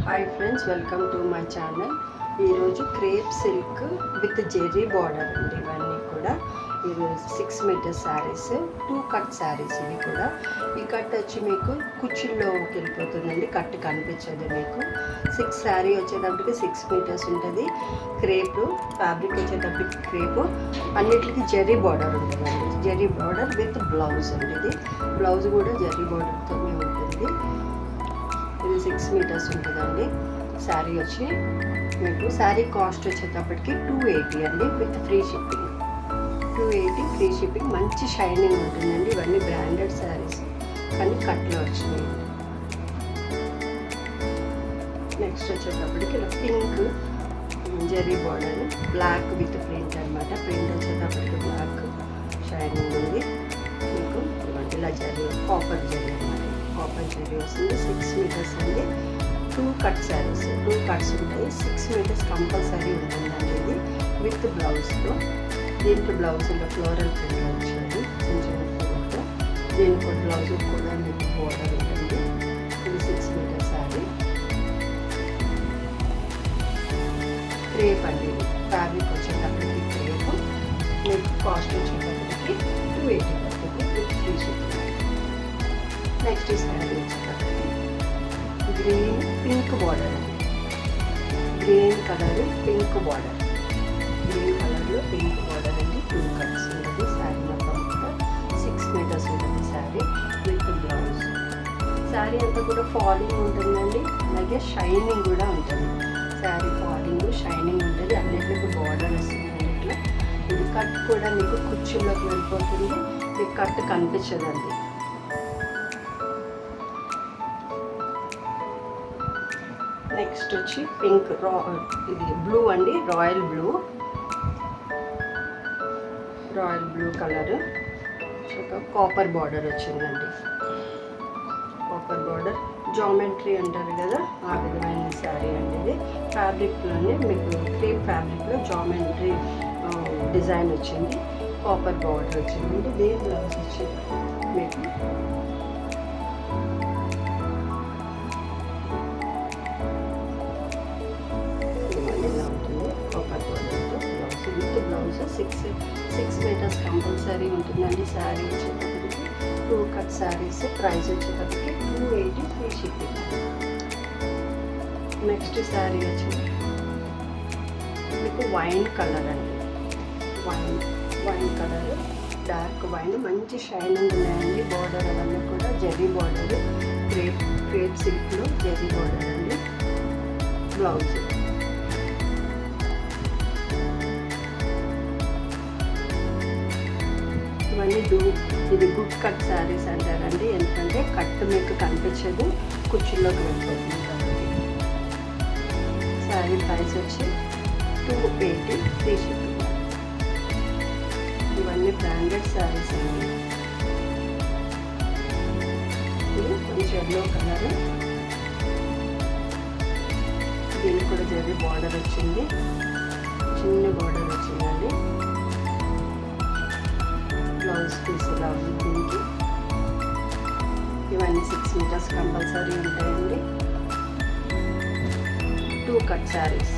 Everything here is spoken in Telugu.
Hi friends, welcome to my channel. ఈరోజు crepe silk with zari border అండి. ఇవన్నీ కూడా ఇది 6 మీటర్స్ శారీస్, 2 కట్ శారీస్. ఇవి కూడా ఈ కట్ వచ్చి మీకు కుచ్చిల్లోకి వెళ్ళిపోతుందండి. కట్ కనిపించదు మీకు. 6 శారీ వచ్చేటప్పటికి 6 మీటర్స్ ఉంటుంది. క్రేప్ ఫ్యాబ్రిక్ వచ్చేటప్పటికి క్రేప్, అన్నిటికీ జెర్రీ బార్డర్ ఉంటుందండి. జెర్రీ బార్డర్ విత్ బ్లౌజ్ అండి. ఇది బ్లౌజ్ కూడా జెర్రీ బార్డర్తోనే ఉంటుంది. ఇది 6 మీటర్స్ ఉంటుందండి. శారీ వచ్చి మీకు శారీ కాస్ట్ వచ్చేటప్పటికి 280 అండి, with free shipping. 280 free shipping. మంచి షైనింగ్ ఉంటుందండి. ఇవన్నీ బ్రాండెడ్ శారీస్ కానీ కట్లో వచ్చినాయి. నెక్స్ట్ వచ్చేటప్పటికి ఇలా పింక్ జెర్రీ బార్డర్, బ్లాక్ విత్ ప్రింట్ అనమాట. ప్రింట్ వచ్చేటప్పటికి బ్లాక్ షైనింగ్ ఉంది మీకు. ఇలా జెర్రీ, కాపర్ జెర్రీ అనమాట. కాపర్ జెర్రీ వస్తుంది. 6 మీటర్స్ అండి. 2 కట్ శారీస్, 2 కట్స్ ఉంటాయి. 6 మీటర్స్ కంపల్సరీ ఉంటుందండి. ఇది విత్ బ్లౌజ్తో. దీంట్లో బ్లౌజ్ ఇంకా ఫ్లోరల్ ప్రింట్ వచ్చాయి, చిన్న చిన్న ఫ్లోర్తో. దీనికి బ్లౌజ్ కూడా మీకు బోర్డర్ ఉంటుంది. ఇది 6 మీటర్స్ శారీ. క్రేప్ అండి. ఫ్యాబ్రిక్ వచ్చేటప్పటికి క్రేప్. మీకు కాస్ట్ వచ్చేటప్పటికి 280 పడుతుంది, విత్ ఫ్రీ షిప్పింగ్. నెక్స్ట్ ఈ శారీ వచ్చేటప్పటికి గ్రీన్ పింక్ బార్డర్ అండి. Green colour pink border. Green కలర్లో పింక్ బార్డర్ అండి. 2 కట్స్ ఉంటుంది. శారీ మొత్తం కూడా 6 మీటర్స్ ఉంటుంది శారీ విత్ బ్లౌజ్. శారీ అంతా కూడా ఫాలింగ్ ఉంటుందండి. అలాగే షైనింగ్ కూడా ఉంటుంది. శారీ ఫాలింగ్ షైనింగ్ ఉంటుంది. అన్నిటికీ బార్డర్ వస్తుంది అన్నిట్లో. ఇది కట్ కూడా మీకు కుర్చీలోకి వెళ్ళిపోతుంది. మీకు కట్ కనిపించదండి. నెక్స్ట్ వచ్చి పింక్, ఇది బ్లూ అండి. Royal blue colour. Copper border వచ్చిందండి. కాపర్ బార్డర్ జామెట్రీ అంటారు కదా, ఆ విధమైన శారీ అండి. ఇది ఫ్యాబ్రిక్లోనే మీకు క్రేప్ ఫ్యాబ్రిక్లో జామెట్రీ డిజైన్ వచ్చింది. కాపర్ బార్డర్ వచ్చిందండి. దీని బ్లౌజ్ వచ్చి మీకు బ్లౌజ్ 6 మీటర్స్ కంపల్సరీ ఉంటుందండి. శారీ వచ్చేటప్పటికి 2 కట్ శారీస్. ప్రైస్ వచ్చేటప్పటికి 280 ఫ్రీ షిప్పింగ్. నెక్స్ట్ శారీ వచ్చి మీకు వైన్ కలర్ అండి. వైన్ కలర్, డార్క్ వైన్, మంచి షైనింగ్ ఉన్నాయండి. బార్డర్ అవన్నీ కూడా జెర్రీ బార్డర్, క్రేప్ సిల్క్లో జెర్రీ బార్డర్ అండి. బ్లౌజ్ ఇవన్నీ ఇది గుడ్ కట్ శారీస్ అంటారండి. ఎందుకంటే కట్ మీకు కనిపించదు, కుర్చీలోకి వెళ్ళిపోతుంది కాబట్టి. శారీ ప్రైస్ వచ్చి 280 ఫ్రీ షిప్పింగ్. ఇవన్నీ బ్రాండెడ్ శారీస్ అండి. ఇది కొంచెం ఎల్లో కలర్. దీనికి కూడా జెర్రీ బార్డర్ వచ్చింది. చిన్న బార్డర్ వచ్చిందండి. బ్లౌజ్ పీస్ ఇలా ఉంది దీనికి. ఇవన్నీ 6 మీటర్స్ కంపల్సరీ ఉంటాయండి. 2 కట్ శారీస్.